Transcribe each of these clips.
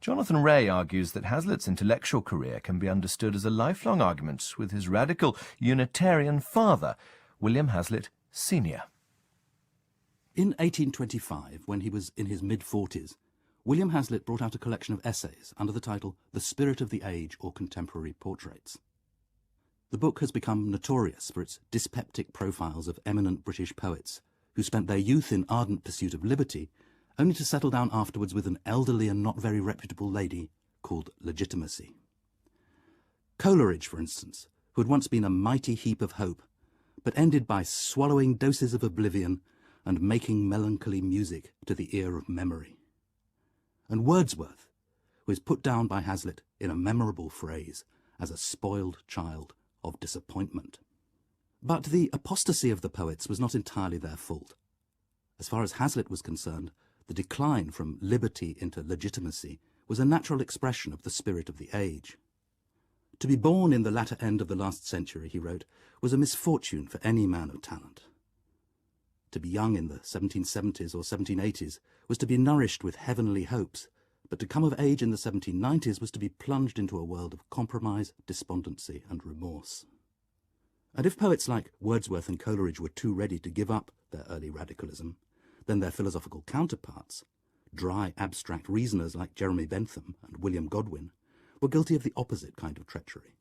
Jonathan Ray argues that Hazlitt's intellectual career can be understood as a lifelong argument with his radical Unitarian father, William Hazlitt Sr. In 1825, when he was in his mid-40s, William Hazlitt brought out a collection of essays under the title The Spirit of the Age or Contemporary Portraits. The book has become notorious for its dyspeptic profiles of eminent British poets who spent their youth in ardent pursuit of liberty, only to settle down afterwards with an elderly and not very reputable lady called Legitimacy. Coleridge, for instance, who had once been a mighty heap of hope, but ended by swallowing doses of oblivion and making melancholy music to the ear of memory. And Wordsworth, who is put down by Hazlitt in a memorable phrase as a spoiled child of disappointment. But the apostasy of the poets was not entirely their fault. As far as Hazlitt was concerned, the decline from liberty into legitimacy was a natural expression of the spirit of the age. To be born in the latter end of the last century, he wrote, was a misfortune for any man of talent. To be young in the 1770s or 1780s was to be nourished with heavenly hopes, but to come of age in the 1790s was to be plunged into a world of compromise, despondency, and remorse. And if poets like Wordsworth and Coleridge were too ready to give up their early radicalism, then their philosophical counterparts, dry, abstract reasoners like Jeremy Bentham and William Godwin, were guilty of the opposite kind of treachery.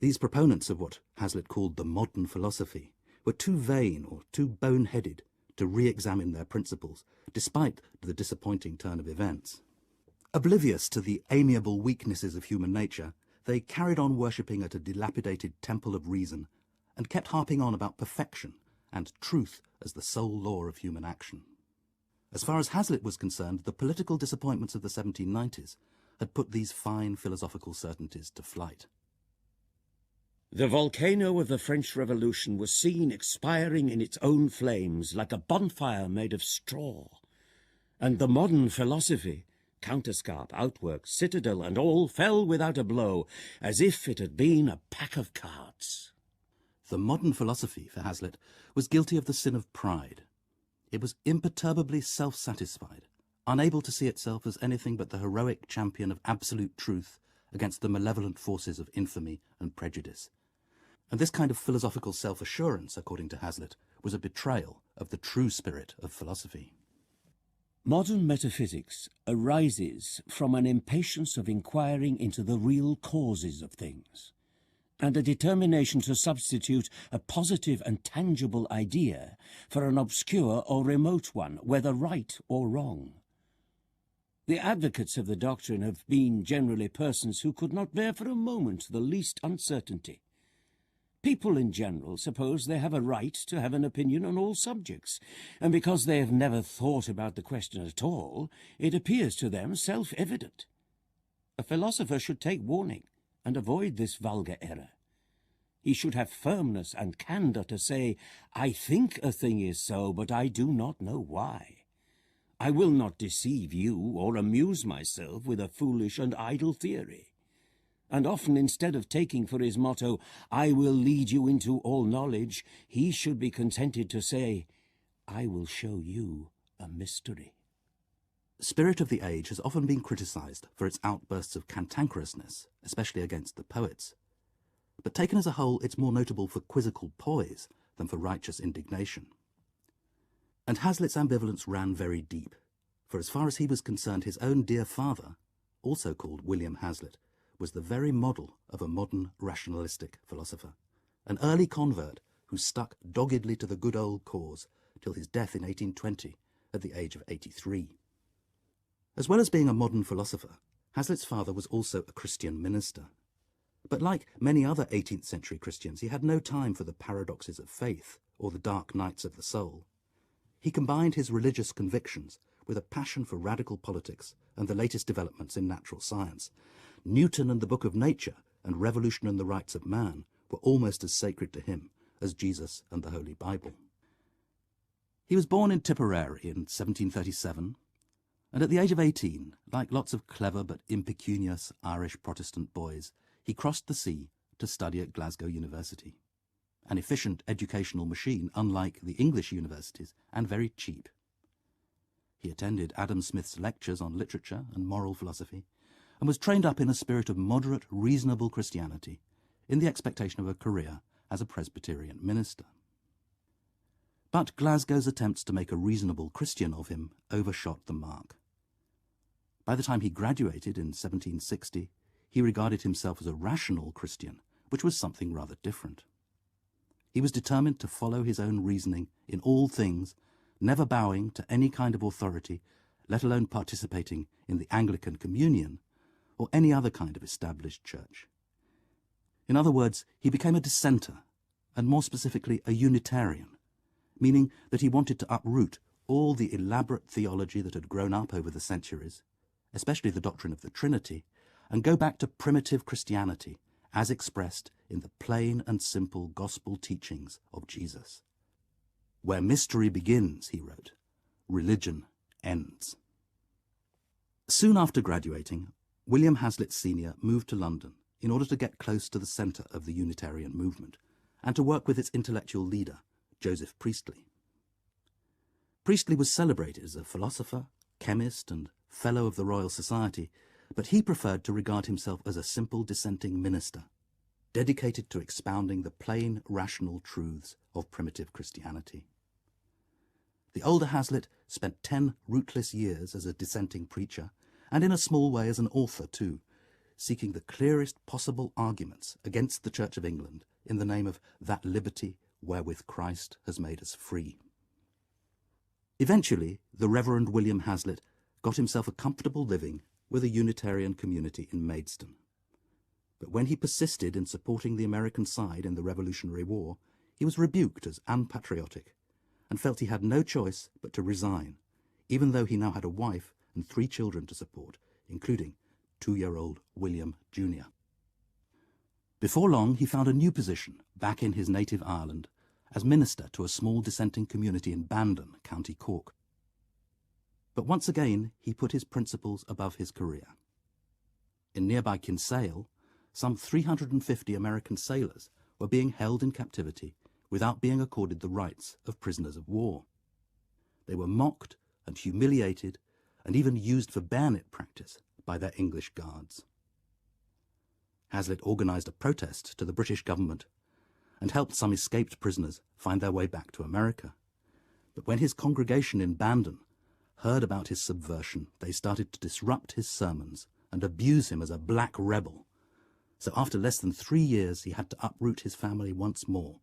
These proponents of what Hazlitt called the modern philosophy were too vain or too boneheaded to re-examine their principles, despite the disappointing turn of events. Oblivious to the amiable weaknesses of human nature, they carried on worshipping at a dilapidated temple of reason and kept harping on about perfection and truth as the sole law of human action. As far as Hazlitt was concerned, the political disappointments of the 1790s had put these fine philosophical certainties to flight. The volcano of the French Revolution was seen expiring in its own flames like a bonfire made of straw, and the modern philosophy, counterscarp, outwork, citadel, and all fell without a blow, as if it had been a pack of cards. The modern philosophy, for Hazlitt, was guilty of the sin of pride. It was imperturbably self-satisfied, unable to see itself as anything but the heroic champion of absolute truth against the malevolent forces of infamy and prejudice. And this kind of philosophical self-assurance, according to Hazlitt, was a betrayal of the true spirit of philosophy. Modern metaphysics arises from an impatience of inquiring into the real causes of things, and a determination to substitute a positive and tangible idea for an obscure or remote one, whether right or wrong. The advocates of the doctrine have been generally persons who could not bear for a moment the least uncertainty. People in general suppose they have a right to have an opinion on all subjects, and because they have never thought about the question at all, it appears to them self-evident. A philosopher should take warning and avoid this vulgar error. He should have firmness and candour to say, I think a thing is so, but I do not know why. I will not deceive you or amuse myself with a foolish and idle theory. And often, instead of taking for his motto, I will lead you into all knowledge, he should be contented to say, I will show you a mystery. Spirit of the Age has often been criticised for its outbursts of cantankerousness, especially against the poets. But taken as a whole, it's more notable for quizzical poise than for righteous indignation. And Hazlitt's ambivalence ran very deep, for as far as he was concerned, his own dear father, also called William Hazlitt, was the very model of a modern rationalistic philosopher, an early convert who stuck doggedly to the good old cause till his death in 1820 at the age of 83. As well as being a modern philosopher, Hazlitt's father was also a Christian minister. But like many other 18th century Christians, he had no time for the paradoxes of faith or the dark nights of the soul. He combined his religious convictions with a passion for radical politics and the latest developments in natural science. Newton and the Book of Nature and Revolution and the Rights of Man were almost as sacred to him as Jesus and the Holy Bible. He was born in Tipperary in 1737, and at the age of 18, like lots of clever but impecunious Irish Protestant boys, he crossed the sea to study at Glasgow University, an efficient educational machine unlike the English universities and very cheap. He attended Adam Smith's lectures on literature and moral philosophy, and was trained up in a spirit of moderate, reasonable Christianity, in the expectation of a career as a Presbyterian minister. But Glasgow's attempts to make a reasonable Christian of him overshot the mark. By the time he graduated in 1760, he regarded himself as a rational Christian, which was something rather different. He was determined to follow his own reasoning in all things, never bowing to any kind of authority, let alone participating in the Anglican Communion or any other kind of established church. In other words, he became a dissenter, and more specifically a Unitarian, meaning that he wanted to uproot all the elaborate theology that had grown up over the centuries, especially the doctrine of the Trinity, and go back to primitive Christianity as expressed in the plain and simple gospel teachings of Jesus. Where mystery begins, he wrote, religion ends. Soon after graduating, William Hazlitt Sr. moved to London in order to get close to the centre of the Unitarian movement and to work with its intellectual leader, Joseph Priestley. Priestley was celebrated as a philosopher, chemist, and Fellow of the Royal Society, but he preferred to regard himself as a simple dissenting minister, dedicated to expounding the plain, rational truths of primitive Christianity. The older Hazlitt spent 10 rootless years as a dissenting preacher, and in a small way as an author too, seeking the clearest possible arguments against the Church of England in the name of that liberty wherewith Christ has made us free. Eventually, the Reverend William Hazlitt got himself a comfortable living with a Unitarian community in Maidstone. But when he persisted in supporting the American side in the Revolutionary War, he was rebuked as unpatriotic and felt he had no choice but to resign, even though he now had a wife and 3 children to support, including 2-year-old William Jr. Before long, he found a new position back in his native Ireland as minister to a small dissenting community in Bandon, County Cork. But once again, he put his principles above his career. In nearby Kinsale, some 350 American sailors were being held in captivity without being accorded the rights of prisoners of war. They were mocked and humiliated and even used for bayonet practice by their English guards. Hazlitt organised a protest to the British government and helped some escaped prisoners find their way back to America. But when his congregation in Bandon heard about his subversion, they started to disrupt his sermons and abuse him as a black rebel. So after less than 3 years, he had to uproot his family once more,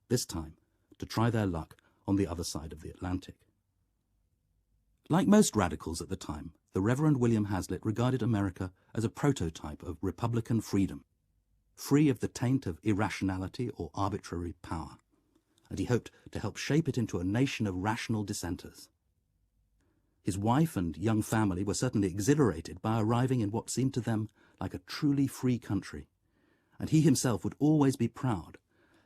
this time to try their luck on the other side of the Atlantic. Like most radicals at the time, the Reverend William Hazlitt regarded America as a prototype of republican freedom, free of the taint of irrationality or arbitrary power, and he hoped to help shape it into a nation of rational dissenters. His wife and young family were certainly exhilarated by arriving in what seemed to them like a truly free country, and he himself would always be proud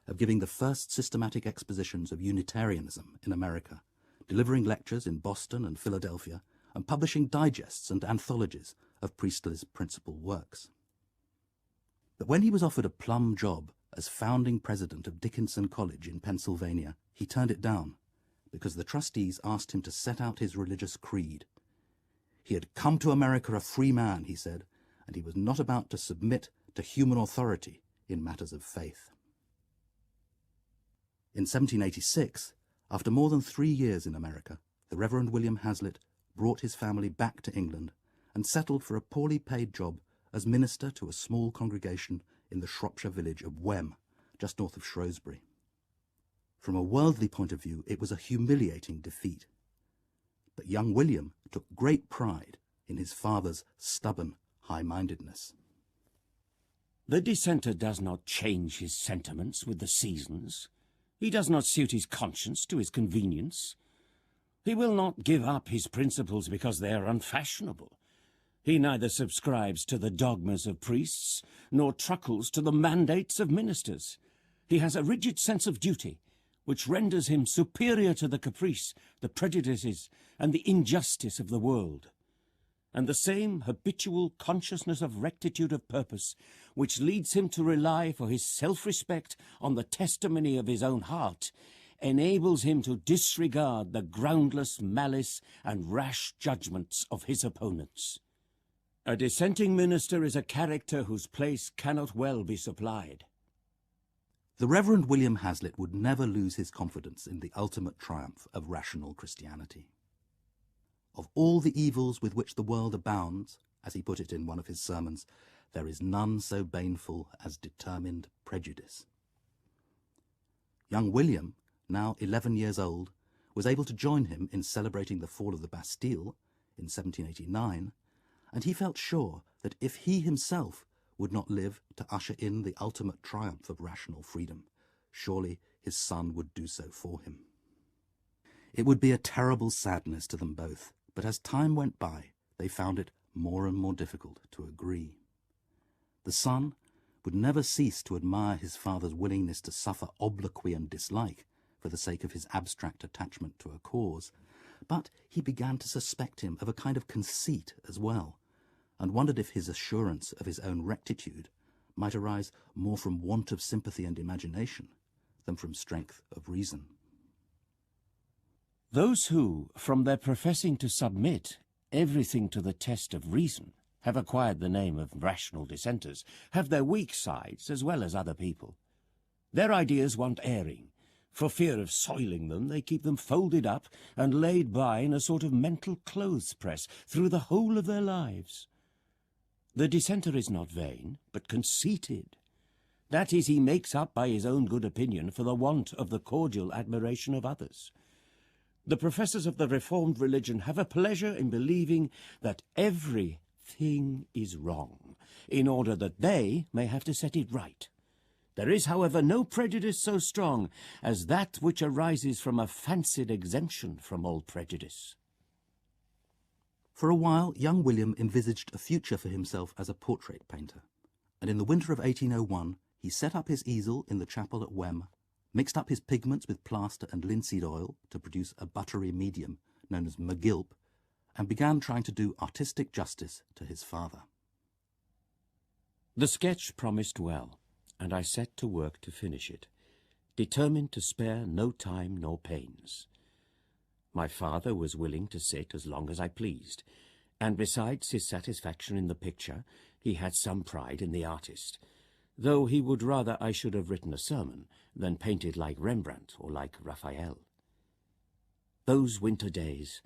of giving the first systematic expositions of Unitarianism in America, delivering lectures in Boston and Philadelphia, and publishing digests and anthologies of Priestley's principal works. But when he was offered a plum job as founding president of Dickinson College in Pennsylvania, he turned it down because the trustees asked him to set out his religious creed. He had come to America a free man, he said, and he was not about to submit to human authority in matters of faith. In 1786, after more than 3 years in America, the Reverend William Hazlitt brought his family back to England and settled for a poorly paid job as minister to a small congregation in the Shropshire village of Wem, just north of Shrewsbury. From a worldly point of view, it was a humiliating defeat. But young William took great pride in his father's stubborn high-mindedness. The dissenter does not change his sentiments with the seasons. He does not suit his conscience to his convenience. He will not give up his principles because they are unfashionable. He neither subscribes to the dogmas of priests, nor truckles to the mandates of ministers. He has a rigid sense of duty, which renders him superior to the caprice, the prejudices, and the injustice of the world. And the same habitual consciousness of rectitude of purpose, which leads him to rely for his self-respect on the testimony of his own heart, enables him to disregard the groundless malice and rash judgments of his opponents. A dissenting minister is a character whose place cannot well be supplied. The Reverend William Hazlitt would never lose his confidence in the ultimate triumph of rational Christianity. Of all the evils with which the world abounds, as he put it in one of his sermons, there is none so baneful as determined prejudice. Young William, now 11 years old, was able to join him in celebrating the fall of the Bastille in 1789, and he felt sure that if he himself would not live to usher in the ultimate triumph of rational freedom, surely his son would do so for him. It would be a terrible sadness to them both, but as time went by, they found it more and more difficult to agree. The son would never cease to admire his father's willingness to suffer obloquy and dislike for the sake of his abstract attachment to a cause, but he began to suspect him of a kind of conceit as well, and wondered if his assurance of his own rectitude might arise more from want of sympathy and imagination than from strength of reason. Those who, from their professing to submit everything to the test of reason, have acquired the name of rational dissenters, have their weak sides as well as other people. Their ideas want airing. For fear of soiling them, they keep them folded up and laid by in a sort of mental clothes press through the whole of their lives. The dissenter is not vain, but conceited. That is, he makes up by his own good opinion for the want of the cordial admiration of others. The professors of the Reformed religion have a pleasure in believing that everything is wrong, in order that they may have to set it right. There is, however, no prejudice so strong as that which arises from a fancied exemption from all prejudice. For a while, young William envisaged a future for himself as a portrait painter, and in the winter of 1801 he set up his easel in the chapel at Wem, mixed up his pigments with plaster and linseed oil to produce a buttery medium known as McGilp, and began trying to do artistic justice to his father. The sketch promised well, and I set to work to finish it, determined to spare no time nor pains. My father was willing to sit as long as I pleased, and besides his satisfaction in the picture, he had some pride in the artist, though he would rather I should have written a sermon than painted like Rembrandt or like Raphael. Those winter days,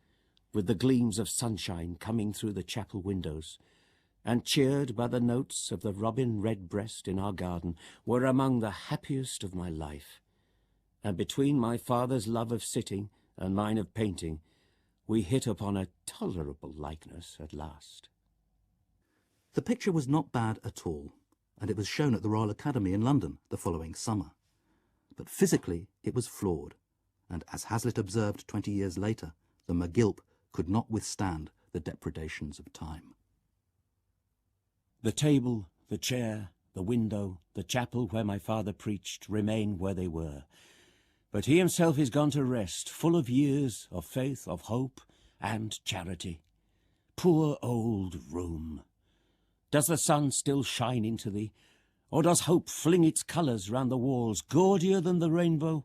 with the gleams of sunshine coming through the chapel windows, and cheered by the notes of the robin redbreast in our garden, were among the happiest of my life, and between my father's love of sitting and mine of painting, we hit upon a tolerable likeness at last. The picture was not bad at all, and it was shown at the Royal Academy in London the following summer. But physically it was flawed, and as Hazlitt observed 20 years later, the McGilp could not withstand the depredations of time. The table, the chair, the window, the chapel where my father preached remain where they were, but he himself is gone to rest, full of years, of faith, of hope, and charity. Poor old room! Does the sun still shine into thee, or does hope fling its colours round the walls, gaudier than the rainbow?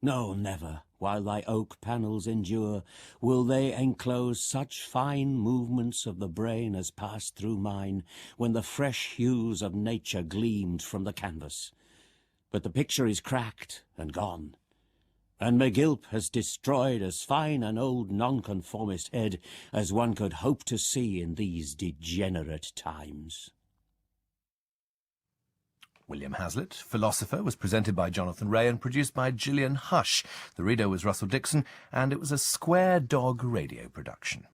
No, never, while thy oak panels endure, will they enclose such fine movements of the brain as passed through mine, when the fresh hues of nature gleamed from the canvas. But the picture is cracked and gone, and McGilp has destroyed as fine an old nonconformist head as one could hope to see in these degenerate times. William Hazlitt, Philosopher, was presented by Jonathan Ray and produced by Gillian Hush. The reader was Russell Dixon, and it was a Square Dog radio production.